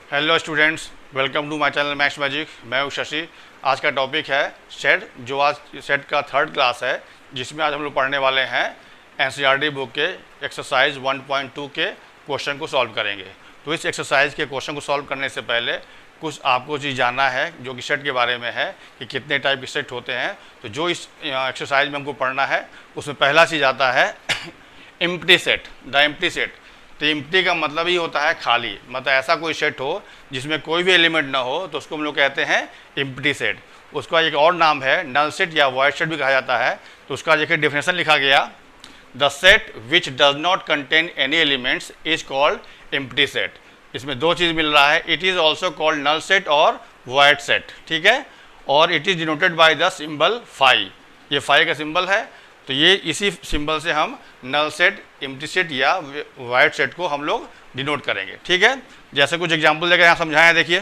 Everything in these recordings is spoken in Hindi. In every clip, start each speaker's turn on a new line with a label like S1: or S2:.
S1: Hello students, welcome to my channel maths magic. मैं हूँ शशि। आज का टॉपिक है सेट, जो आज सेट का थर्ड क्लास है, जिसमें आज हम लोग पढ़ने वाले हैं एनसीईआरटी बुक के एक्सरसाइज 1.2 के क्वेश्चन को सॉल्व करेंगे। तो इस एक्सरसाइज के क्वेश्चन को सॉल्व करने से पहले कुछ आपको चीज़ जानना है जो कि सेट के बारे में है कि कितने टाइप के सेट होते हैं। तो जो इस एक्सरसाइज में हमको पढ़ना है उसमें पहला चीज़ आता है empty set, the empty set. तो एम्प्टी का मतलब ही होता है खाली, मतलब ऐसा कोई सेट हो जिसमें कोई भी एलिमेंट ना हो, तो उसको हम लोग कहते हैं एम्प्टी सेट। उसका एक और नाम है नल सेट या वॉइड सेट भी कहा जाता है। तो उसका देखिए डेफिनेशन लिखा गया, the set which does not contain any elements is called empty set. इसमें दो चीज़ मिल रहा है, it is also called null set और वॉइड सेट, ठीक है। और it is denoted by the symbol phi, ये फाई का सिंबल है। तो ये इसी सिंबल से हम नल सेट, एम्प्टी सेट या वाइड सेट को हम लोग डिनोट करेंगे, ठीक है। जैसे कुछ एग्जांपल देकर यहाँ समझाएं, देखिए।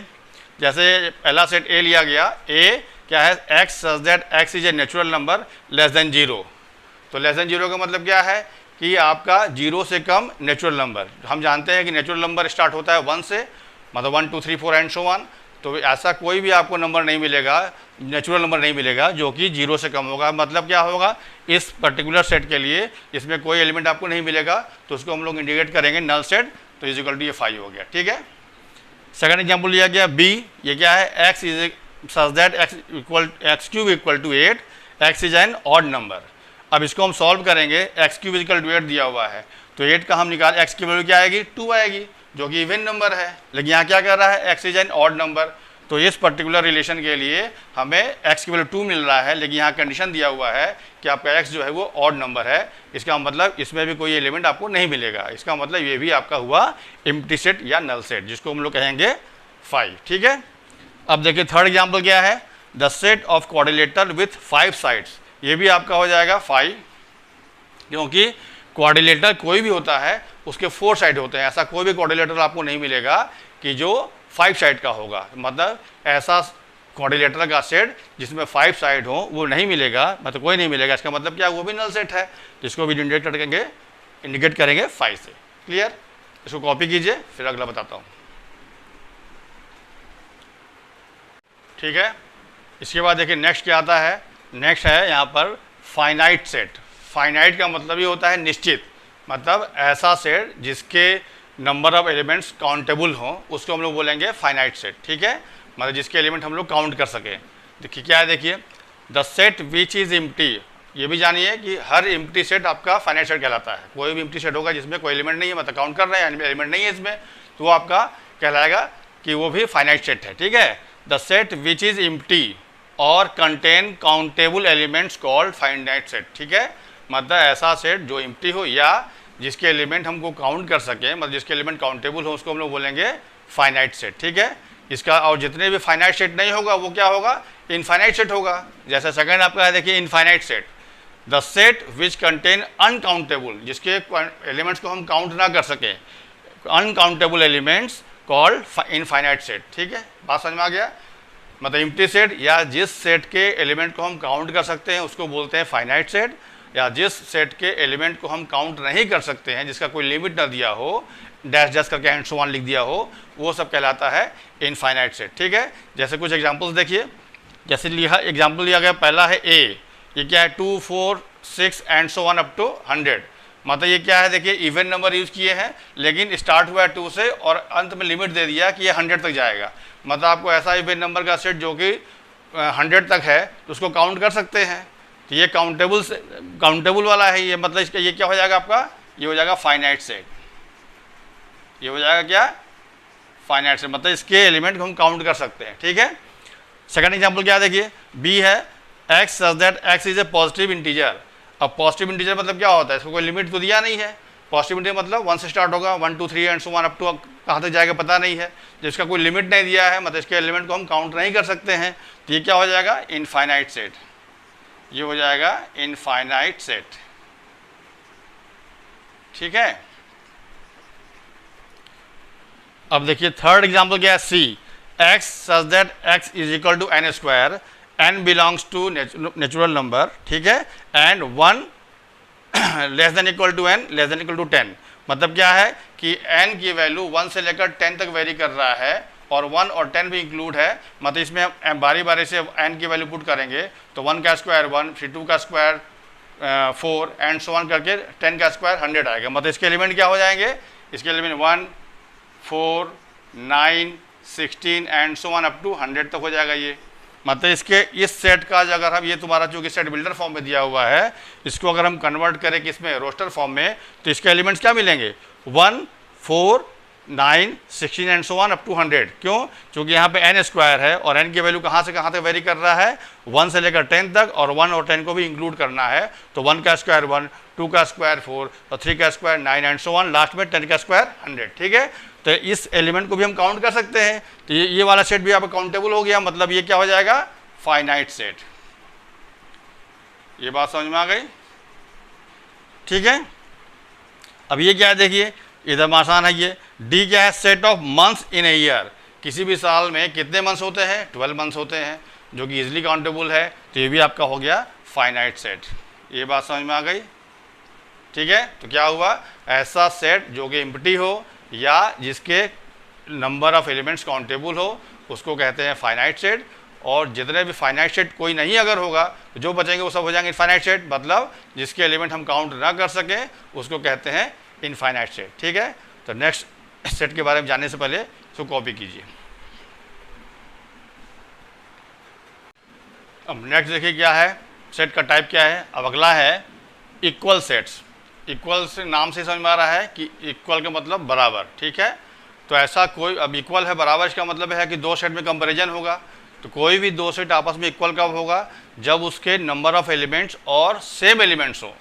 S1: जैसे पहला सेट ए लिया गया, ए क्या है, x such that x is a natural number less than zero. तो लेस देन जीरो का मतलब क्या है कि आपका जीरो से कम नेचुरल नंबर। हम जानते हैं कि नेचुरल नंबर स्टार्ट होता है 1 से, मतलब 1 2 3 4 एंड सो ऑन। तो ऐसा कोई भी आपको नंबर नहीं मिलेगा, नेचुरल नंबर नहीं मिलेगा जो कि जीरो से कम होगा। मतलब क्या होगा, इस पर्टिकुलर सेट के लिए इसमें कोई एलिमेंट आपको नहीं मिलेगा, तो उसको हम लोग इंडिकेट करेंगे नल सेट। तो इज इक्वल टू ये 5 हो गया, ठीक है। सेकंड एग्जांपल लिया गया बी, ये क्या है, x is such that x cube equal to 8, x is an odd number. अब इसको हम सॉल्व करेंगे, एक्स क्यूब इक्वल टू 8 दिया हुआ है, तो 8 का हम निकाल, एक्स की वैल्यू क्या आएगी, 2 आएगी, जो कि इवन नंबर है। लेकिन यहाँ क्या कर रहा है, x is an odd number. तो इस पर्टिकुलर रिलेशन के लिए हमें एक्स की वैल्यू 2 मिल रहा है, लेकिन यहाँ कंडीशन दिया हुआ है कि आपका एक्स जो है वो ऑड नंबर है। इसका मतलब इसमें भी कोई एलिमेंट आपको नहीं मिलेगा। इसका मतलब ये भी आपका हुआ एम्प्टी सेट या नल सेट, जिसको हम लोग कहेंगे 5, ठीक है। अब देखिए थर्ड एग्जाम्पल क्या है, the set of quadrilateral with 5 sides. ये भी आपका हो जाएगा 5, क्योंकि क्वाड्रिलेटर कोई भी होता है उसके 4 साइड होते हैं। ऐसा कोई भी क्वाड्रिलेटर आपको नहीं मिलेगा कि जो 5 साइड का होगा। मतलब ऐसा क्वाड्रिलेटर का सेट जिसमें 5 साइड हो वो नहीं मिलेगा, मतलब कोई नहीं मिलेगा। इसका मतलब क्या, वो भी नल सेट है, जिसको भी इंडिकेट करेंगे 5 से। क्लियर, इसको कॉपी कीजिए, फिर अगला बताता हूँ, ठीक है। इसके बाद देखिए नेक्स्ट क्या आता है, नेक्स्ट है यहाँ पर फाइनाइट सेट। फाइनाइट का मतलब ये होता है निश्चित, मतलब ऐसा सेट जिसके नंबर ऑफ एलिमेंट्स काउंटेबल हो, उसको हम लोग बोलेंगे फाइनाइट सेट, ठीक है। मतलब जिसके एलिमेंट हम लोग काउंट कर सकें। देखिए क्या है, देखिए the set which is empty. ये भी जानिए कि हर एम्प्टी सेट आपका फाइनाइट सेट कहलाता है। कोई भी एम्प्टी सेट होगा जिसमें कोई एलिमेंट नहीं है, मतलब काउंट कर रहे हैं एलिमेंट नहीं है इसमें, तो वो आपका कहलाएगा कि वो भी फाइनाइट सेट है, ठीक है। The set which is empty और contain countable elements called finite set, ठीक है। मतलब ऐसा सेट जो एम्प्टी हो या जिसके एलिमेंट हमको काउंट कर सके, मतलब जिसके एलिमेंट काउंटेबल हो, उसको हम लोग बोलेंगे फाइनाइट सेट, ठीक है। इसका और जितने भी फाइनाइट सेट नहीं होगा वो क्या होगा, इनफाइनाइट सेट होगा। जैसे सेकंड आपका है, देखिए infinite set, the set which contain uncountable, जिसके एलिमेंट्स को हम काउंट ना कर सके, uncountable elements called infinite set, ठीक है। बात समझ में आ गया। मतलब एम्प्टी सेट या जिस सेट के एलिमेंट को हम काउंट कर सकते हैं उसको बोलते हैं फाइनाइट सेट, या जिस सेट के एलिमेंट को हम काउंट नहीं कर सकते हैं, जिसका कोई लिमिट ना दिया हो, डैश डैश करके एंड सो ऑन लिख दिया हो, वो सब कहलाता है इनफाइनाइट सेट, ठीक है। जैसे कुछ एग्जांपल्स देखिए, जैसे एग्जांपल लिया गया, पहला है ए, ये क्या है 2 4 6 and so on up to 100। मतलब ये क्या है, देखिए इवन नंबर यूज़ किए हैं, लेकिन स्टार्ट हुआ है 2 से और अंत में लिमिट दे दिया कि ये 100 तक जाएगा। मतलब आपको ऐसा इवन नंबर का सेट जो कि 100 तक है तो उसको काउंट कर सकते हैं। तो ये काउंटेबल वाला है ये, मतलब इसका ये क्या हो जाएगा आपका, ये हो जाएगा फाइनाइट सेट। ये हो जाएगा क्या, फाइनाइट सेट, मतलब इसके एलिमेंट को हम काउंट कर सकते हैं, ठीक है। सेकंड एग्जांपल क्या देखिए, बी है, x such that x is a positive integer. अब पॉजिटिव इंटीजर मतलब क्या होता है, इसको कोई लिमिट तो दिया नहीं है। पॉजिटिव इंटीजर मतलब 1 से स्टार्ट होगा, 1 2 3 and so on up to कहाँ तक जाएगा पता नहीं है। जिसका कोई लिमिट नहीं दिया है, मतलब इसके एलिमेंट को हम काउंट नहीं कर सकते हैं, तो ये क्या हो जाएगा, इनफाइनाइट सेट। ये हो जाएगा इनफाइनाइट सेट, ठीक है। अब देखिए थर्ड एग्जांपल क्या है, C, x such that x is equal to n square, n belongs to natural number, ठीक है, and 1 less than equal to n less than equal to 10। मतलब क्या है कि n की वैल्यू 1 से लेकर 10 तक वेरी कर रहा है और 1 और 10 भी इंक्लूड है, मतलब इसमें हम बारी बारी से n की वैल्यू पुट करेंगे तो 1 का स्क्वायर 1, फिर 2 का स्क्वायर 4 एंड सो ऑन करके 10 का स्क्वायर 100 आएगा। मतलब इसके एलिमेंट क्या हो जाएंगे, इसके element 1, 4, 9, 16 and so on up to 100 तक हो जाएगा ये। मतलब इसके इस सेट का अगर हम, ये तुम्हारा जो कि सेट बिल्डर फॉर्म में दिया हुआ है, इसको अगर हम कन्वर्ट करें कि इसमें रोस्टर फॉर्म में, तो इसके एलिमेंट्स क्या मिलेंगे 1, 4, 9, 16 and so on up to 100। क्यों? क्योंकि यहाँ पे n स्क्वायर है और n की वैल्यू कहाँ से कहाँ तक वेरी कर रहा है, 1 से लेकर 10 तक, और 1 और 10 को भी इंक्लूड करना है। तो 1 का स्क्वायर 1, 2 का स्क्वायर 4 और 3 का square 9 and so on, last में 10 का स्क्वायर 100। ठीक है, तो इस एलिमेंट को भी हम काउंट कर सकते हैं। तो ये वाला सेट भी आपका काउंटेबल हो गया, मतलब ये क्या हो जाएगा, फाइनाइट सेट। ये बात समझ में आ गई? ठीक है, अब ये क्या है, देखिए इधर आसान है। ये डी क्या है, set of months in a year. किसी भी साल में कितने मंथ्स होते हैं, 12 मंथ्स होते हैं, जो कि इजीली काउंटेबल है। तो ये भी आपका हो गया फाइनाइट सेट। ये बात समझ में आ गई? ठीक है, तो क्या हुआ, ऐसा सेट जो कि एम्प्टी हो या जिसके नंबर ऑफ एलिमेंट्स काउंटेबल हो, उसको कहते हैं फाइनाइट सेट। और जितने भी फाइनाइट सेट कोई नहीं अगर होगा, तो जो बचेंगे वो सब हो जाएंगे इनफाइनाइट सेट, मतलब जिसके एलिमेंट हम काउंट ना कर सकें उसको कहते हैं इनफाइनाइट सेट। ठीक है, तो नेक्स्ट सेट के बारे में जानने से पहले इसको कॉपी कीजिए। अब नेक्स्ट देखिए क्या है, सेट का टाइप क्या है। अब अगला है इक्वल सेट्स। इक्वल से नाम से समझ में आ रहा है कि इक्वल का मतलब बराबर। ठीक है, तो ऐसा कोई, अब इक्वल है बराबर, इसका मतलब है कि दो सेट में कंपैरिजन होगा। तो कोई भी दो सेट आपस में इक्वल कब होगा, जब उसके नंबर ऑफ एलिमेंट्स और सेम एलिमेंट्स हो।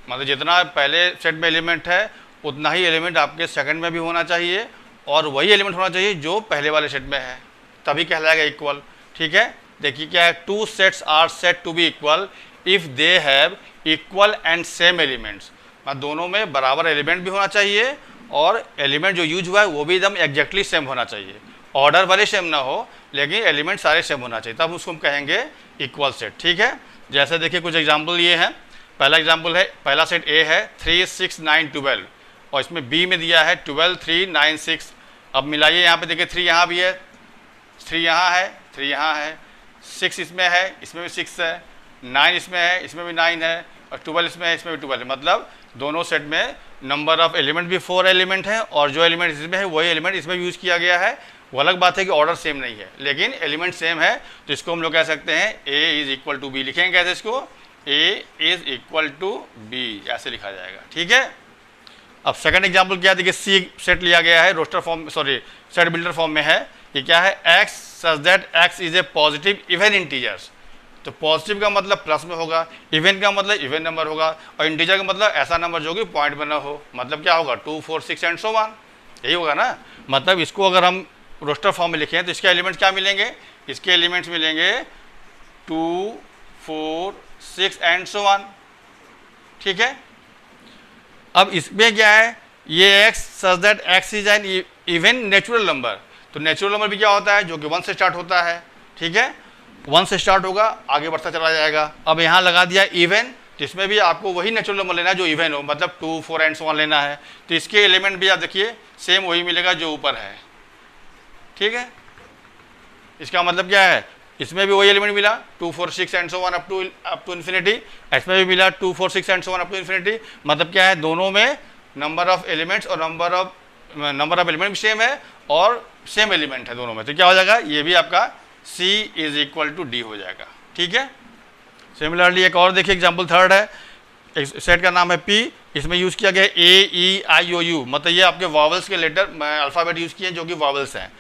S1: मतलब जितना पहले सेट में एलिमेंट है उतना ही एलिमेंट आपके सेकंड में भी होना चाहिए, और वही एलिमेंट होना चाहिए जो पहले वाले सेट में है, तभी कहलाएगा इक्वल। ठीक है, देखिए क्या है, two sets are said to be equal if they have equal and same elements. मतलब दोनों में बराबर एलिमेंट भी होना चाहिए और एलिमेंट जो यूज हुआ है वो भी एकदम एग्जैक्टली सेम होना चाहिए। ऑर्डर भले सेम ना हो, लेकिन एलिमेंट सारे सेम होना चाहिए, तब उसको हम कहेंगे इक्वल सेट। ठीक है, जैसे देखिए कुछ एग्जाम्पल ये हैं। पहला एग्जाम्पल है, पहला सेट ए है 3, 6, 9, 12, और इसमें बी में दिया है 12, 3, 9, 6। अब मिलाइए, यहाँ पे देखिए 3 यहाँ भी है, 3 यहाँ है, 3 यहाँ है, 6 इसमें है, इसमें भी 6 है, 9 इसमें है, इसमें भी 9 है, और 12 इसमें है, इसमें भी 12 है। मतलब दोनों सेट में नंबर ऑफ एलिमेंट भी 4 एलिमेंट हैं, और जो एलिमेंट इसमें है वही एलिमेंट इसमें यूज़ किया गया है। वो अलग बात है कि ऑर्डर सेम नहीं है, लेकिन एलिमेंट सेम है, तो इसको हम लोग कह सकते हैं ए इज इक्वल टू बी। लिखेंगे कैसे इसको, ए इज इक्वल टू बी, ऐसे लिखा जाएगा। ठीक है, अब सेकंड एग्जांपल क्या है, देखिए सी सेट लिया गया है, roster form, sorry set builder form में है। ये क्या है, x such that x is a positive even integers. तो पॉजिटिव का मतलब प्लस में होगा, इवन का मतलब इवन नंबर होगा, और इंटीजर का मतलब ऐसा नंबर जो कि पॉइंट में ना हो। मतलब क्या होगा, 2, 4, 6 एंड सो ऑन, यही होगा ना। मतलब इसको अगर हम रोस्टर फॉर्म में लिखें तो इसके एलिमेंट्स क्या मिलेंगे, इसके एलिमेंट्स मिलेंगे 2, 4, 6 एंड सो ऑन। ठीक है, अब इसमें क्या है, ये x such that x is an even natural number. तो नेचुरल नंबर भी क्या होता है, जो कि 1 से स्टार्ट होता है। ठीक है, 1 से स्टार्ट होगा, आगे बढ़ता चला जाएगा। अब यहाँ लगा दिया इवन, तो इसमें भी आपको वही नेचुरल नंबर लेना है जो इवन हो, मतलब 2, 4 एंड सो ऑन लेना है। तो इसके एलिमेंट भी आप देखिए सेम वही मिलेगा जो ऊपर है। ठीक है, इसका मतलब क्या है, इसमें भी वही एलिमेंट मिला 2, 4, 6 and so on up to infinity, इसमें भी मिला 2, 4, 6 and so on up to infinity. मतलब क्या है, दोनों में नंबर ऑफ एलिमेंट्स और नंबर ऑफ एलिमेंट भी सेम है और सेम एलिमेंट है दोनों में। तो क्या हो जाएगा, ये भी आपका C is equal to D हो जाएगा। ठीक है, सिमिलरली एक और देखिए एग्जाम्पल थर्ड है, एक सेट का नाम है P, इसमें यूज़ किया गया है A, E, I, O, U। मतलब ये आपके वॉवल्स के लेटर अल्फ़ाबेट यूज़ किए हैं जो कि वॉवल्स हैं।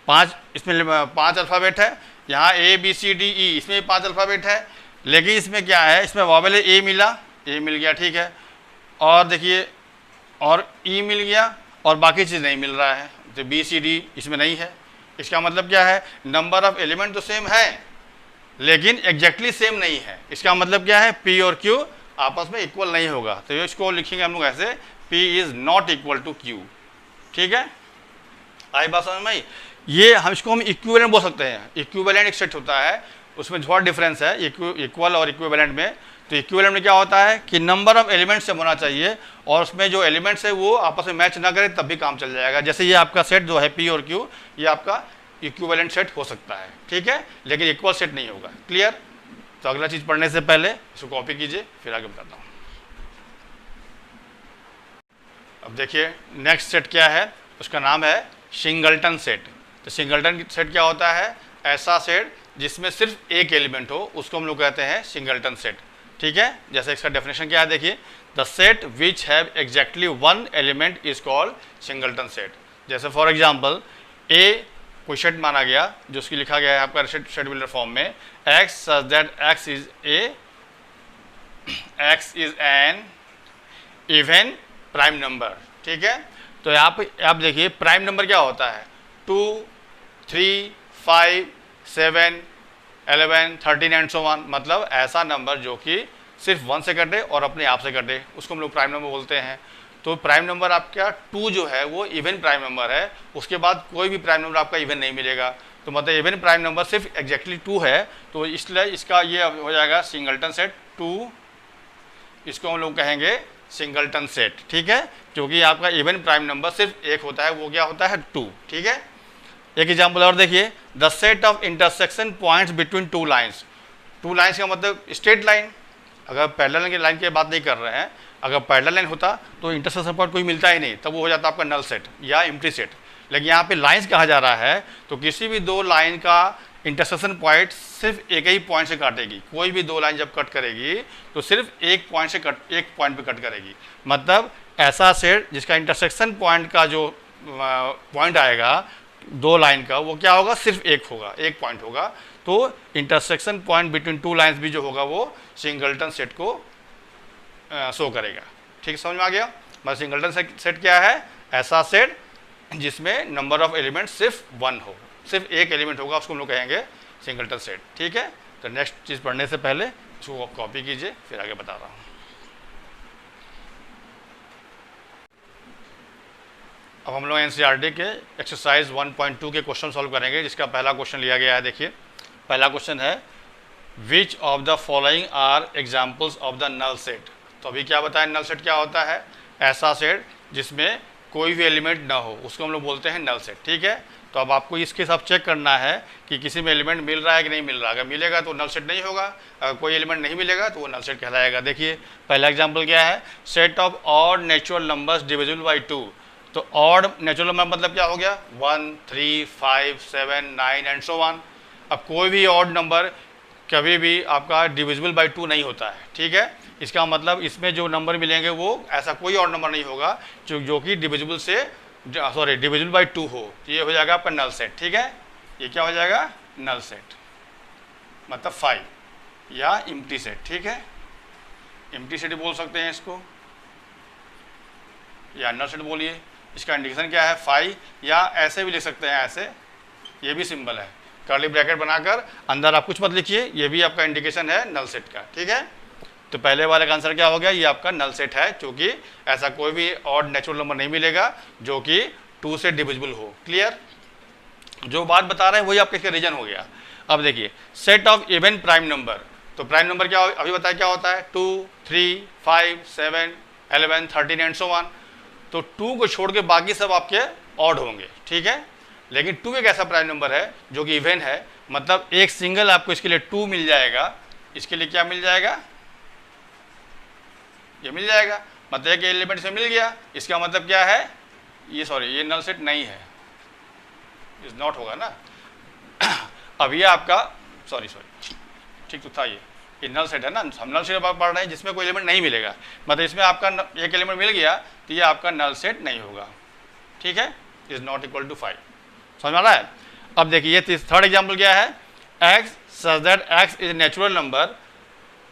S1: 5, इसमें 5 अल्फ़ाबेट है। यहाँ A, B, C, D, E, इसमें भी 5 अल्फ़ाबेट है, लेकिन इसमें क्या है, इसमें वॉवल है A मिला, A मिल गया। ठीक है, और देखिए और E मिल गया, और बाकी चीज़ नहीं मिल रहा है, तो B, C, D इसमें नहीं है। इसका मतलब क्या है, नंबर ऑफ एलिमेंट तो सेम है लेकिन एग्जैक्टली सेम नहीं है। इसका मतलब क्या है, P और Q आपस में इक्वल नहीं होगा। तो इसको लिखेंगे हम लोग ऐसे, P is not equal to Q। ठीक है, आई बात समझ में? ये हम इसको हम इक्विवेलेंट बोल सकते हैं। इक्विवेलेंट एक सेट होता है, उसमें थोड़ा डिफरेंस है इक्वल और इक्विवेलेंट में। तो इक्विवेलेंट में क्या होता है कि नंबर ऑफ एलिमेंट्स से होना चाहिए, और उसमें जो एलिमेंट्स है वो आपस में मैच ना करें तब भी काम चल जाएगा। जैसे ये आपका सेट जो है P और Q, ये आपका इक्विवेलेंट सेट हो सकता है, ठीक है, लेकिन इक्वल सेट नहीं होगा। क्लियर? तो अगला चीज़ पढ़ने से पहले इसको कॉपी कीजिए, फिर आगे बताता हूँ। अब देखिए नेक्स्ट सेट क्या है, उसका नाम है सिंगलटन सेट। तो सिंगलटन सेट क्या होता है? ऐसा सेट जिसमें सिर्फ एक एलिमेंट हो, उसको हम लोग कहते हैं सिंगलटन सेट, ठीक है। जैसे इसका डेफिनेशन क्या है, देखिए, the set which have exactly one element is called singleton set. जैसे फॉर एग्जांपल ए कोई सेट माना गया, जो उसकी लिखा गया है आपका सेट बिल्डर फॉर्म में, x such that x is N even prime number, ठीक है। तो यहाँ पे आप देखिए प्राइम नंबर क्या होता है, 2, 3, 5, 7, 11, 13 एंड सो ऑन। मतलब ऐसा नंबर जो कि सिर्फ 1 से कटे और अपने आप से कटे, उसको हम लोग प्राइम नंबर बोलते हैं। तो प्राइम नंबर आपका 2 जो है वो इवन प्राइम नंबर है, उसके बाद कोई भी प्राइम नंबर आपका इवन नहीं मिलेगा। तो मतलब इवन प्राइम नंबर सिर्फ एग्जैक्टली 2 है, तो इसलिए इसका ये हो जाएगा सिंगलटन सेट 2, इसको हम लोग कहेंगे सिंगलटन सेट, ठीक है, क्योंकि आपका इवन प्राइम नंबर सिर्फ एक होता है, वो क्या होता है 2, ठीक है। एक एग्जाम्पल और देखिए, the set of intersection points between two lines. Two lines का मतलब स्ट्रेट लाइन, अगर पैरेलल की लाइन की बात नहीं कर रहे हैं, अगर पैरेलल लाइन होता तो इंटरसेक्शन पॉइंट कोई मिलता ही नहीं, तब वो हो जाता आपका नल सेट या एम्प्टी सेट। लेकिन यहाँ पे लाइन्स कहा जा रहा है, तो किसी भी दो लाइन का इंटरसेक्शन पॉइंट सिर्फ एक ही पॉइंट से काटेगी। कोई भी दो लाइन जब कट करेगी तो सिर्फ एक पॉइंट पे कट करेगी। मतलब ऐसा सेट जिसका इंटरसेक्शन पॉइंट का जो पॉइंट आएगा दो लाइन का, वो क्या होगा, सिर्फ एक होगा, एक पॉइंट होगा। तो intersection point between two lines भी जो होगा वो सिंगलटन सेट को शो करेगा। ठीक, समझ में आ गया? मतलब सिंगलटन सेट क्या है? ऐसा सेट जिसमें नंबर ऑफ एलिमेंट सिर्फ 1 हो, सिर्फ एक एलिमेंट होगा, उसको हम लोग कहेंगे सिंगलटन सेट, ठीक है। तो नेक्स्ट चीज़ पढ़ने से पहले इसको कॉपी कीजिए, फिर आगे बता रहा हूँ। अब हम लोग एनसीईआरटी के एक्सरसाइज 1.2 के क्वेश्चन सॉल्व करेंगे, जिसका पहला क्वेश्चन लिया गया है। देखिए पहला क्वेश्चन है, which of the following are examples of the null set. तो अभी क्या बताया, नल सेट क्या होता है? ऐसा सेट जिसमें कोई भी एलिमेंट ना हो, उसको हम लोग बोलते हैं नल सेट, ठीक है। तो अब आपको इसके साथ चेक करना है कि किसी में एलिमेंट मिल रहा है कि नहीं मिल रहा है। अगर मिलेगा तो नल सेट नहीं होगा, अगर कोई एलिमेंट नहीं मिलेगा तो वो नल सेट कहलाएगा। देखिए पहला एग्जाम्पल क्या है, set of odd natural numbers divisible by 2। तो ऑड नेचुरल नंबर मतलब क्या हो गया, 1, 3, 5, 7, 9 एंड सो ऑन। अब कोई भी ऑड नंबर कभी भी आपका डिविजिबल बाई 2 नहीं होता है, ठीक है। इसका मतलब इसमें जो नंबर मिलेंगे वो ऐसा कोई और नंबर नहीं होगा जो कि डिविजिबल बाई 2 हो। तो ये हो जाएगा आपका नल सेट, ठीक है। ये क्या हो जाएगा, नल सेट, मतलब 5 या एम्प्टी सेट, ठीक है। एम्प्टी सेट बोल सकते हैं इसको, या नल सेट बोलिए। इसका इंडिकेशन क्या है, 5, या ऐसे भी लिख सकते हैं, ऐसे, ये भी सिंबल है, कर्ली ब्रैकेट बनाकर अंदर आप कुछ मत लिखिए, ये भी आपका इंडिकेशन है नल सेट का, ठीक है। तो पहले वाले का आंसर क्या हो गया, ये आपका नल सेट है, क्योंकि ऐसा कोई भी ऑड नेचुरल नंबर नहीं मिलेगा जो कि 2 से डिविजिबल हो। क्लियर? जो बात बता रहे हैं वही आपका रीजन हो गया। अब देखिए set of even prime number. तो प्राइम नंबर क्या अभी बताया क्या होता है, 2, 3, 5, 7, 11, 13 एंड सो ऑन। तो 2 को छोड़ के बाकी सब आपके ऑड होंगे, ठीक है। लेकिन 2 एक ऐसा प्राइम नंबर है जो कि इवन है, मतलब एक सिंगल आपको इसके लिए 2 मिल जाएगा। इसके लिए क्या मिल जाएगा, ये मिल जाएगा, मतलब एक एलिमेंट से मिल गया। इसका मतलब क्या है, ये नल सेट नहीं है, इज नॉट होगा ना। अब ये आपका सॉरी ठीक तो था, ये नल सेट है ना, हम नल सेट पढ़ रहे हैं जिसमें कोई एलिमेंट नहीं मिलेगा। मतलब इसमें आपका एक एलिमेंट मिल गया तो ये आपका नल सेट नहीं होगा, ठीक है। इज नॉट इक्वल टू 5, समझ में आ रहा है? अब देखिए ये थर्ड एग्जाम्पल क्या है, x such that x is natural number,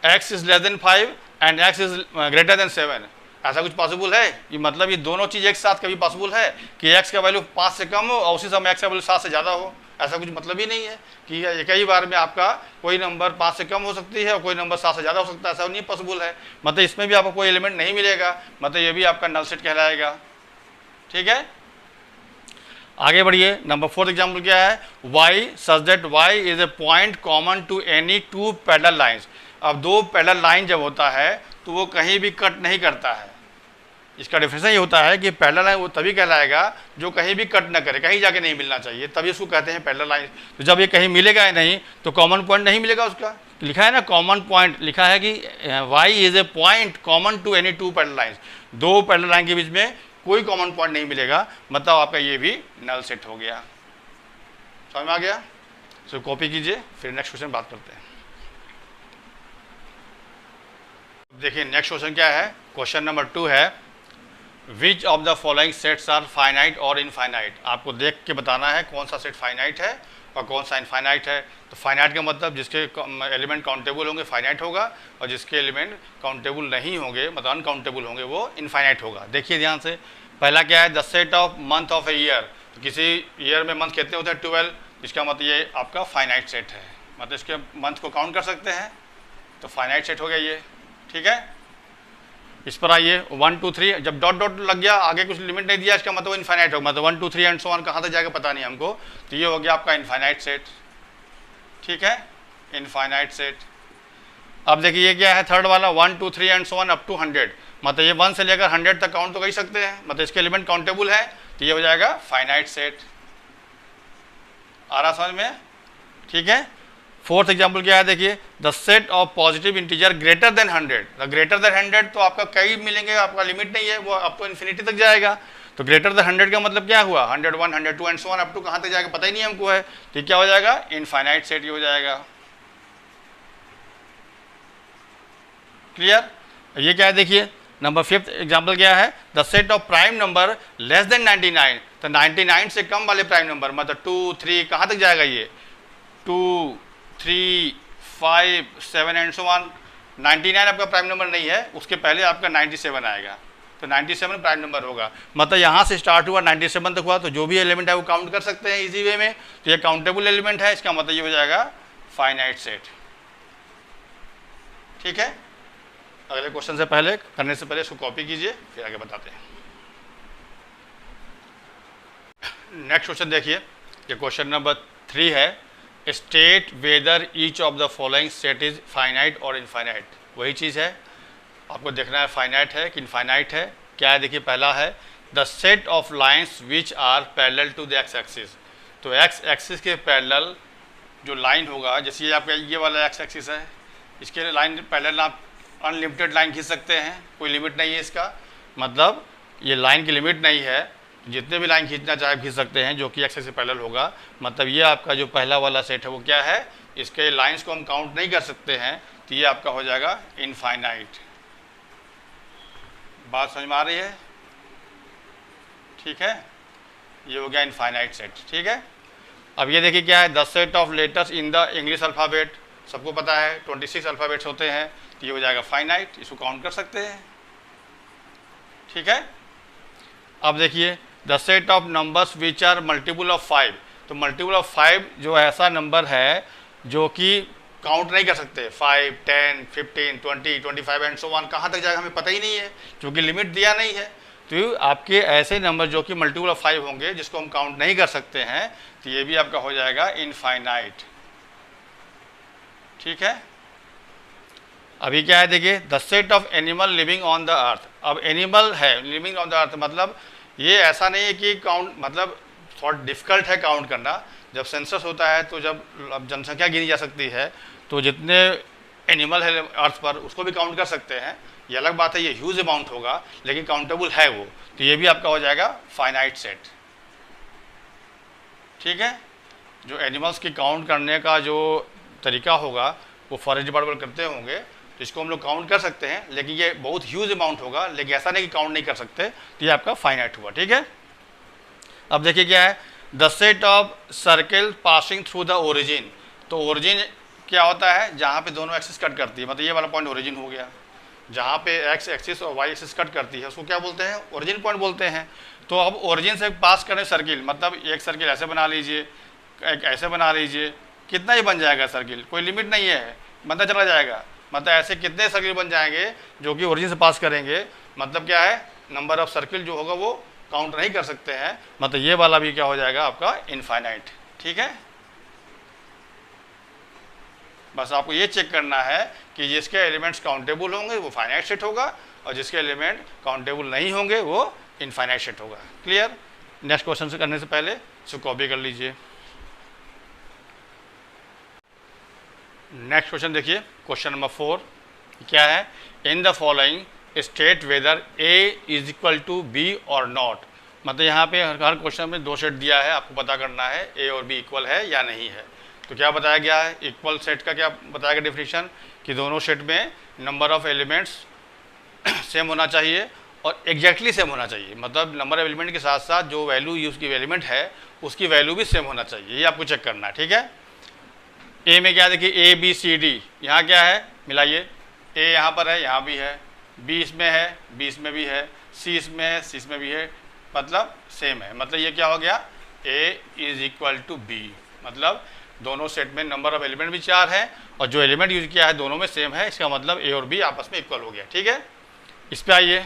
S1: x is less then 5 and x is greater than 7। ऐसा कुछ पॉसिबल है? ये मतलब ये दोनों चीज़ एक साथ कभी पॉसिबल है कि एक्स का वैल्यू 5 से कम हो और उसी समय एक्स का वैल्यू 7 से ज़्यादा हो? ऐसा कुछ मतलब ही नहीं है कि एक ही बार में आपका कोई नंबर 5 से कम हो सकती है और कोई नंबर 7 से ज़्यादा हो सकता है, ऐसा नहीं पॉसिबल है। मतलब इसमें भी आपको कोई एलिमेंट नहीं मिलेगा, मतलब ये भी आपका नल सेट कहलाएगा, ठीक है। आगे बढ़िए, नंबर 4th एग्जाम्पल क्या है, y such that y is a point common to any 2 parallel lines. अब 2 पैरेलल लाइन जब होता है तो वो कहीं भी कट नहीं करता है, इसका डेफिनेशन ये होता है कि पैरेलल लाइन वो तभी कहलाएगा जो कहीं भी कट ना करे, कहीं जाके नहीं मिलना चाहिए, तभी उसको कहते हैं पैरेलल लाइन। तो जब ये कहीं मिलेगा ही नहीं तो कॉमन पॉइंट नहीं मिलेगा उसका। लिखा है ना कॉमन पॉइंट, लिखा है कि y is a point common to any two parallel lines, दो पैरेलल लाइन के बीच में कोई कॉमन पॉइंट नहीं मिलेगा, मतलब आपका ये भी नल सेट हो गया। समझ में आ गया? सो कॉपी कीजिए, फिर नेक्स्ट क्वेश्चन बात करते हैं। देखिए नेक्स्ट क्वेश्चन क्या है, क्वेश्चन नंबर 2 है which of the following sets are finite और इनफाइनाइट। आपको देख के बताना है कौन सा सेट फाइनाइट है और कौन सा इनफाइनाइट है। तो फाइनाइट का मतलब जिसके एलिमेंट काउंटेबल होंगे फाइनाइट होगा, और जिसके एलिमेंट काउंटेबल नहीं होंगे मतलब अनकाउंटेबल होंगे वो इनफाइनाइट होगा। देखिए ध्यान से, पहला क्या है the set of month of a year. तो किसी ईयर में मंथ कितने होते हैं 12, जिसका मतलब ये आपका फाइनाइट सेट है, मतलब इसके मंथ को काउंट कर सकते हैं, तो फाइनाइट सेट हो गया ये। ठीक है, इस पर आइए 1 2 3, जब डॉट डॉट लग गया आगे कुछ लिमिट नहीं दिया इसका मतलब इनफाइनाइट होगा, मतलब 1 2 3 एंड सो ऑन कहाँ तक जाएगा पता नहीं हमको, तो ये हो गया आपका इनफाइनाइट सेट। ठीक है, इनफाइनाइट सेट। अब देखिए ये क्या है थर्ड वाला 1 2 3 and so on up to 100, मतलब ये 1 से लेकर 100 तक काउंट तो कर सकते हैं, मतलब इसके एलिमेंट काउंटेबल है, तो ये हो जाएगा फाइनाइट सेट। आ रहा समझ में? ठीक है, फोर्थ एग्जाम्पल क्या है, देखिए the set of positive integer greater than 100। Greater than 100 तो आपका कई मिलेंगे, आपका लिमिट नहीं है, वो अप टू इन्फिनिटी तक जाएगा। तो ग्रेटर देन 100 का मतलब क्या हुआ 101 102 and so on up to कहाँ तक जाएगा पता ही नहीं हमको है, तो क्या हो जाएगा इनफाइनाइट सेट हो जाएगा। क्लियर? ये क्या है देखिए नंबर 5th एग्जाम्पल क्या है the set of prime number less than 99। तो 99 से कम वाले प्राइम नंबर मतलब 2 3 कहाँ तक जाएगा ये 2 3 5 7 एंड सो ऑन। 99 आपका प्राइम नंबर नहीं है, उसके पहले आपका 97 आएगा, तो 97 प्राइम नंबर होगा, मतलब यहाँ से स्टार्ट हुआ 97 तक हुआ, तो जो भी एलिमेंट है वो काउंट कर सकते हैं इजी वे में, तो ये काउंटेबल एलिमेंट है, इसका मतलब ये हो जाएगा फाइनाइट सेट। ठीक है, अगले क्वेश्चन से पहले करने से पहले इसको कॉपी कीजिए, फिर आगे बताते हैं। नेक्स्ट क्वेश्चन देखिए, ये क्वेश्चन नंबर 3 है state whether each of the following set is finite और इनफाइनाइट। वही चीज़ है, आपको देखना है फाइनाइट है कि इनफाइनाइट है। क्या है देखिए, पहला है the set of lines which are parallel to the x axis. तो एक्स एक्सिस के पैरेलल जो लाइन होगा, जैसे ये आपका ये वाला एक्स एक्सिस है, इसके लाइन पैरेलल आप अनलिमिटेड लाइन खींच सकते हैं, कोई लिमिट नहीं है इसका, मतलब ये लाइन की लिमिट नहीं है, जितने भी लाइन खींचना चाहे खींच सकते हैं जो कि एक्सिस से पैरेलल होगा। मतलब ये आपका जो पहला वाला सेट है वो क्या है, इसके लाइंस को हम काउंट नहीं कर सकते हैं, तो ये आपका हो जाएगा इनफाइनाइट। बात समझ में आ रही है? ठीक है, ये हो गया इनफाइनाइट सेट। ठीक है, अब ये देखिए क्या है the set of letters in the English alphabet. सबको पता है 26 अल्फ़ाबेट्स होते हैं, तो ये हो जाएगा फाइनाइट, इसको काउंट कर सकते हैं। ठीक है, अब देखिए the set of numbers which are multiple of 5। तो मल्टीपल ऑफ 5 जो ऐसा नंबर है जो कि काउंट नहीं कर सकते, 5 10 15 20 25 एंड सो ऑन कहाँ तक जाएगा हमें पता ही नहीं है, क्योंकि लिमिट दिया नहीं है। तो आपके ऐसे नंबर जो कि मल्टीपल ऑफ 5 होंगे जिसको हम काउंट नहीं कर सकते हैं, तो ये भी आपका हो जाएगा इनफाइनाइट। ठीक है, अभी क्या है देखिए the set of animal living on the earth. अब एनिमल है लिविंग ऑन द अर्थ, मतलब ये ऐसा नहीं है कि काउंट, मतलब थोड़ा डिफिकल्ट है काउंट करना। जब सेंसस होता है तो जब अब जनसंख्या गिनी जा सकती है, तो जितने एनिमल है अर्थ पर उसको भी काउंट कर सकते हैं। ये अलग बात है, ये ह्यूज अमाउंट होगा लेकिन काउंटेबल है वो, तो ये भी आपका हो जाएगा फाइनाइट सेट। ठीक है, जो एनिमल्स की काउंट करने का जो तरीका होगा वो फॉरेस्ट डिपार्टमेंट करते होंगे, तो इसको हम लोग काउंट कर सकते हैं, लेकिन ये बहुत ह्यूज अमाउंट होगा, लेकिन ऐसा नहीं कि काउंट नहीं कर सकते, तो ये आपका फाइनाइट हुआ। ठीक है, अब देखिए क्या है the set of circle passing through the origin. तो ओरिजिन क्या होता है, जहाँ पे दोनों एक्सिस कट करती है, मतलब ये वाला पॉइंट ओरिजिन हो गया, जहाँ पे एक्स एक्सिस और वाई एक्सिस कट करती है उसको क्या बोलते हैं, ओरिजिन पॉइंट बोलते हैं। तो अब ओरिजिन से पास करें सर्किल, मतलब एक सर्किल ऐसे बना लीजिए, एक ऐसे बना लीजिए, कितना ही बन जाएगा सर्किल, कोई लिमिट नहीं है, बनता चला जाएगा। मतलब ऐसे कितने सर्किल बन जाएंगे जो कि ओरिजिन से पास करेंगे, मतलब क्या है नंबर ऑफ सर्किल जो होगा वो काउंट नहीं कर सकते हैं, मतलब ये वाला भी क्या हो जाएगा आपका इनफाइनाइट। ठीक है, बस आपको ये चेक करना है कि कि जिसके एलिमेंट्स काउंटेबल होंगे वो फाइनाइट सेट होगा और जिसके एलिमेंट काउंटेबल नहीं होंगे वो इनफाइनाइट सेट होगा। क्लियर? नेक्स्ट क्वेश्चन से करने से पहले इसको कॉपी कर लीजिए। नेक्स्ट क्वेश्चन देखिए, क्वेश्चन नंबर 4 क्या है? In the following state whether A is equal to B और नॉट। मतलब यहाँ पे हर क्वेश्चन में 2 सेट दिया है, आपको पता करना है ए और बी इक्वल है या नहीं है। तो क्या बताया गया है? इक्वल सेट का क्या बताया गया डेफिनेशन, कि दोनों सेट में नंबर ऑफ एलिमेंट्स सेम होना चाहिए और एग्जैक्टली सेम होना चाहिए। मतलब नंबर ऑफ एलिमेंट के साथ साथ जो वैल्यू यूज की एलिमेंट है उसकी वैल्यू भी सेम होना चाहिए, ये आपको चेक करना है। ठीक है? ए में क्या देखिए, ए बी सी डी, यहाँ क्या है मिलाइए, ए यहाँ पर है, यहाँ भी है, बी इसमें है, बी इसमें भी है, सी इसमें है, सी इसमें भी है, मतलब सेम है। मतलब ये क्या हो गया, ए इज इक्वल टू बी। मतलब दोनों सेट में नंबर ऑफ एलिमेंट भी 4 है और जो एलिमेंट यूज किया है दोनों में सेम है, इसका मतलब ए और बी आपस में इक्वल हो गया। ठीक है? इस पर आइए,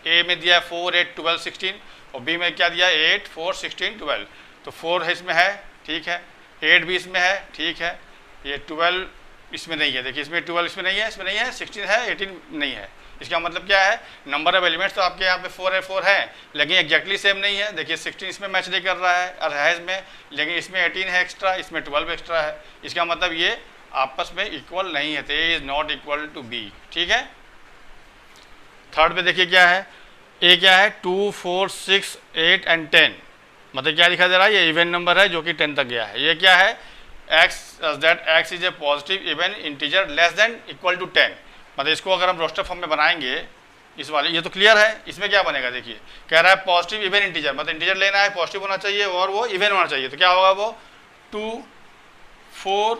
S1: ए में दिया है 4 8 12 16 और बी में क्या दिया है 8 4 16 12। तो 4 है इसमें है, ठीक है, 8 भी इसमें है, ठीक है, ये 12 इसमें नहीं है, देखिए इसमें 12 इसमें नहीं है, इसमें नहीं है, 16 है, 18 नहीं है। इसका मतलब क्या है, नंबर ऑफ एलिमेंट्स तो आपके यहाँ पे 4 है लेकिन एग्जैक्टली सेम नहीं है। देखिए 16 इसमें मैच नहीं कर रहा है और है इसमें, लेकिन इसमें 18 है एक्स्ट्रा, इसमें 12 एक्स्ट्रा है। इसका मतलब ये आपस में इक्वल नहीं है, तो A is not equal to B. ठीक है? थर्ड पे देखिए क्या है, ए क्या है 2 4 6 8 एंड 10। मतलब क्या दिखाई दे रहा है, ये इवन नंबर है जो कि 10 तक गया है। ये क्या है, x is a positive even integer less than equal to 10। मतलब इसको अगर हम रोस्टर फॉर्म में बनाएंगे इस वाले, ये तो क्लियर है, इसमें क्या बनेगा देखिए, कह रहा है पॉजिटिव इवन इंटीजर, मतलब इंटीजर लेना है, पॉजिटिव होना चाहिए और वो इवन होना चाहिए। तो क्या होगा वो 2 4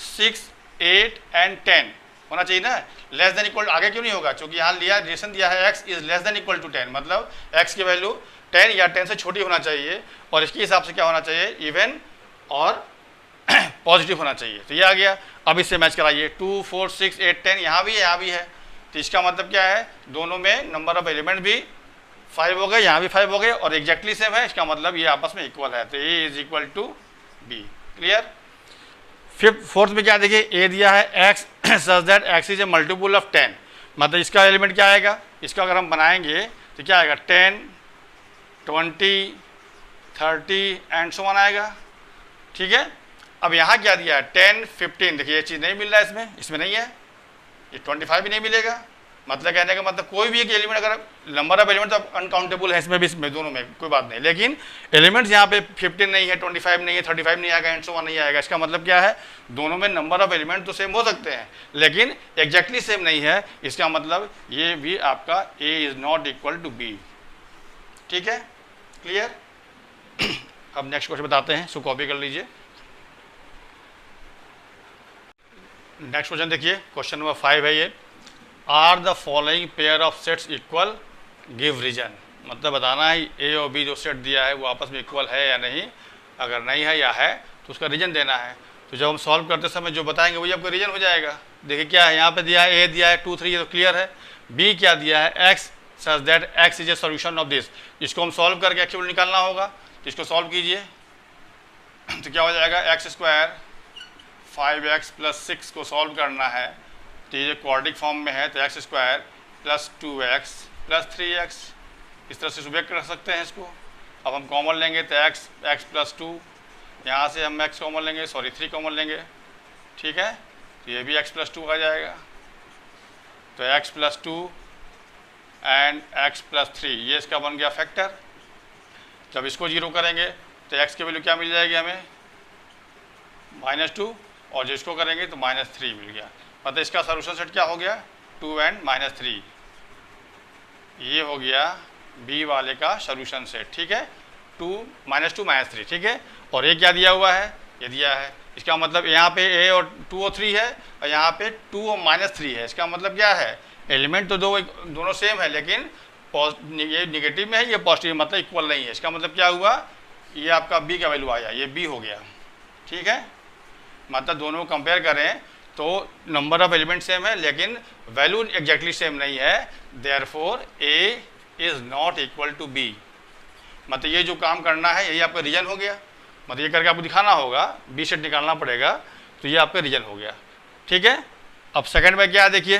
S1: 6 8 एंड 10 होना चाहिए ना। लेस देन इक्वल आगे क्यों नहीं होगा, क्योंकि यहाँ लिया रिलेशन दिया है x is less than equal to 10, मतलब x की वैल्यू 10 या 10 से छोटी होना चाहिए और इसके हिसाब से क्या होना चाहिए, इवन और पॉजिटिव होना चाहिए। तो ये आ गया। अब इससे मैच कराइए, 2 4 6 8 10 यहाँ भी है, यहाँ भी है। तो इसका मतलब क्या है, दोनों में नंबर ऑफ एलिमेंट भी 5 हो गए, यहाँ भी 5 हो गए और एग्जैक्टली सेम है। इसका मतलब ये आपस में इक्वल है, तो A is equal to B. Clear? Fourth में क्या देखिए, ए दिया है x such that x is a multiple of 10। मतलब इसका एलिमेंट क्या आएगा, इसका अगर हम बनाएंगे तो क्या आएगा 10 20 30 एंड सो ऑन आएगा। ठीक है? अब यहाँ क्या दिया है 10 15, देखिए ये चीज़ नहीं मिल रहा है इसमें, इसमें नहीं है, ये 25 भी नहीं मिलेगा। मतलब कहने का मतलब कोई भी एक एलिमेंट, अगर नंबर ऑफ एलिमेंट तो अनकाउंटेबल है इसमें भी, इसमें दोनों में कोई बात नहीं, लेकिन एलिमेंट्स यहाँ पे 15 नहीं है, 25 नहीं है, 35 नहीं आएगा, एंड सो ऑन नहीं आएगा। इसका मतलब क्या है, दोनों में नंबर ऑफ एलिमेंट तो सेम हो सकते हैं लेकिन एग्जैक्टली सेम नहीं है। इसका मतलब ये भी आपका A is not equal to B. ठीक है? क्लियर? अब नेक्स्ट क्वेश्चन बताते हैं, इसको कॉपी कर लीजिए। नेक्स्ट क्वेश्चन देखिए, क्वेश्चन नंबर 5 है ये, are the following pair of sets equal, give reason. मतलब बताना है ए और बी जो सेट दिया है वो आपस में इक्वल है या नहीं, अगर नहीं है या है तो उसका रीजन देना है। तो जब हम सॉल्व करते समय जो बताएंगे वही आपका रीजन हो जाएगा। देखिए क्या है, यहाँ पे दिया है ए दिया है 2 3, ये तो क्लियर है। बी क्या दिया है x such that x is a solution of this. इसको हम सॉल्व करके एक्चुअल निकालना होगा, तो इसको सॉल्व कीजिए तो क्या हो जाएगा, एक्स स्क्वायर 5x प्लस 6 को सॉल्व करना है तो ये क्वाड्रिक फॉर्म में है, तो x square plus 2x plus 3x, इस तरह से सुबेक्ट कर सकते हैं इसको। अब हम कॉमन लेंगे तो x प्लस 2, यहाँ से हम x कॉमन लेंगे, सॉरी 3 कॉमन लेंगे। ठीक है? तो ये भी x प्लस 2 आ जाएगा, तो x plus 2 and x plus 3, ये इसका बन गया फैक्टर। जब इसको जीरो करेंगे तो x की वैल्यू क्या मिल जाएगी हमें, -2, और जिसको करेंगे तो -3 मिल गया। मतलब इसका सॉल्यूशन सेट क्या हो गया, 2 एंड -3, ये हो गया बी वाले का सॉल्यूशन सेट। ठीक है? 2 -3। ठीक है? और ये क्या दिया हुआ है, ये दिया है। इसका मतलब यहाँ पे a और 2 और 3 है और यहाँ पे 2 और -3 है। इसका मतलब क्या है, एलिमेंट तो दोनों सेम है लेकिन ये निगेटिव में है, ये पॉजिटिव, मतलब इक्वल नहीं है। इसका मतलब क्या हुआ, ये आपका b का वैल्यू आया, ये b हो गया। ठीक है? मतलब दोनों को कंपेयर करें तो नंबर ऑफ एलिमेंट सेम है लेकिन वैल्यू एग्जैक्टली सेम नहीं है, therefore a is not equal to b। मतलब ये जो काम करना है यही आपका रीजन हो गया। मतलब ये करके आपको दिखाना होगा, b सेट निकालना पड़ेगा, तो ये आपका रीजन हो गया। ठीक है? अब सेकंड में क्या है देखिए,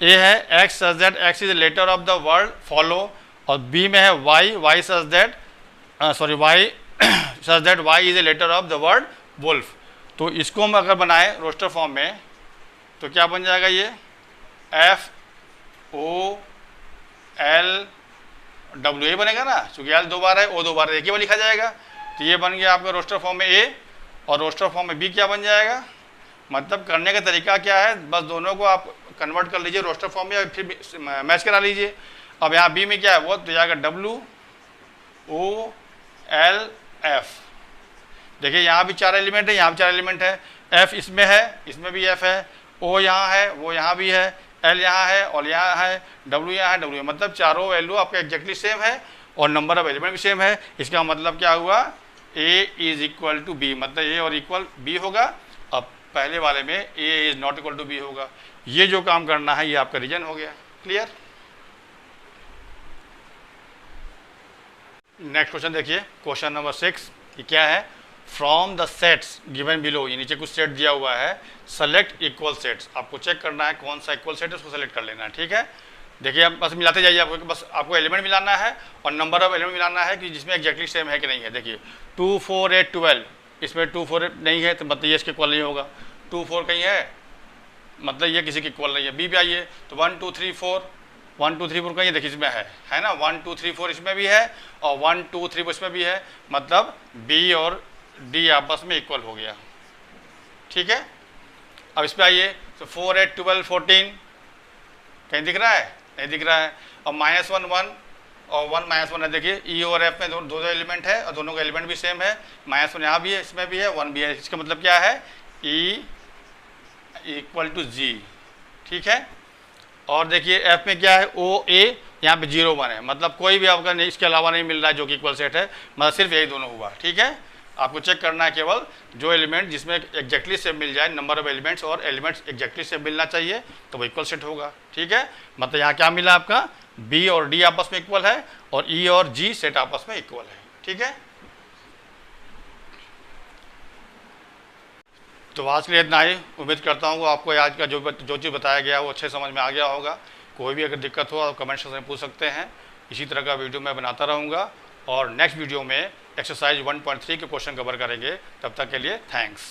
S1: ए है x such that x is a letter of the word follow, और बी में है y, y such that y such that y is a letter of the word wolf. तो इसको हम अगर बनाए रोस्टर फॉर्म में तो क्या बन जाएगा, ये F O L W A बनेगा ना, चूंकि एल 2 बार है, ओ 2 बार है, एक ही बार लिखा जाएगा। तो ये बन गया आपका रोस्टर फॉर्म में ए, और रोस्टर फॉर्म में बी क्या बन जाएगा। मतलब करने का तरीका क्या है, बस दोनों को आप कन्वर्ट कर लीजिए रोस्टर फॉर्म में, फिर मैच करा लीजिए। अब यहाँ बी में क्या है, वो तो जाएगा डब्ल्यू ओ एल एफ। देखिए यहाँ भी 4 एलिमेंट है, यहाँ भी 4 एलिमेंट है, एफ इसमें है, इसमें भी एफ है, ओ यहाँ है, वो यहाँ भी है, एल यहाँ है और यहाँ है, डब्ल्यू यहाँ है, डब्ल्यू, मतलब चारों वैल्यू आपका एग्जैक्टली सेम है और नंबर ऑफ एलिमेंट भी सेम है। इसका मतलब क्या हुआ, ए इज इक्वल टू बी, मतलब ए और इक्वल बी होगा। अब पहले वाले में A is not equal to B होगा। ये जो काम करना है ये आपका रीजन हो गया। क्लियर। नेक्स्ट क्वेश्चन देखिए, क्वेश्चन नंबर 6, ये क्या है, from the sets given below, ये नीचे कुछ सेट दिया हुआ है, सेलेक्ट इक्वल सेट्स। आपको चेक करना है कौन सा इक्वल सेट है, उसको सेलेक्ट कर लेना है। ठीक है, देखिए आप बस मिलाते जाइए, आपको बस आपको एलिमेंट मिलाना है और नंबर ऑफ एलिमेंट मिलाना है कि जिसमें एग्जैक्टली सेम है कि नहीं है। देखिए 2 4 8 12, इसमें 2 4 8 नहीं है तो मतलब ये इसके इक्वल नहीं होगा। 2 4 कहीं है, मतलब ये किसी के इक्वल नहीं है। बी पे आइए तो 1 2 3 4, 1 2 3 4 कहीं देखिए इसमें है ना, 1 2 3 4 इसमें भी है और 1 2 3 इसमें भी है, मतलब बी और डी आपस में इक्वल हो गया। ठीक है, अब इस पे आइए तो 4 8 12 14 कहीं दिख रहा है, नहीं दिख रहा है। और -1 1 और 1 -1 है। देखिए ई और एफ में दो एलिमेंट है और दोनों का एलिमेंट भी सेम है, -1 यहाँ भी है, इसमें भी है, 1 भी है। इसका मतलब क्या है, ई इक्वल टू जी। ठीक है, और देखिए एफ में क्या है, ओ ए, यहाँ पे 0 1 है, मतलब कोई भी आपका नहीं, इसके अलावा नहीं मिल रहा है जो कि इक्वल सेट है, मतलब सिर्फ यही दोनों हुआ। ठीक है, आपको चेक करना है केवल जो एलिमेंट जिसमें एग्जैक्टली सेम मिल जाए, नंबर ऑफ एलिमेंट्स और एलिमेंट्स एग्जैक्टली सेम मिलना चाहिए, तो वो इक्वल सेट होगा। ठीक है, मतलब यहाँ क्या मिला आपका, बी और डी आपस में इक्वल है और ई और जी सेट आपस में इक्वल है। ठीक है, तो आज के लिए इतना ही। उम्मीद करता हूँ आपको आज का जो चीज़ बताया गया वो अच्छे समझ में आ गया होगा। कोई भी अगर दिक्कत हो आप कमेंट सेक्शन में पूछ सकते हैं। इसी तरह का वीडियो मैं बनाता रहूँगा और नेक्स्ट वीडियो में एक्सरसाइज 1.3 के क्वेश्चन कवर करेंगे। तब तक के लिए थैंक्स।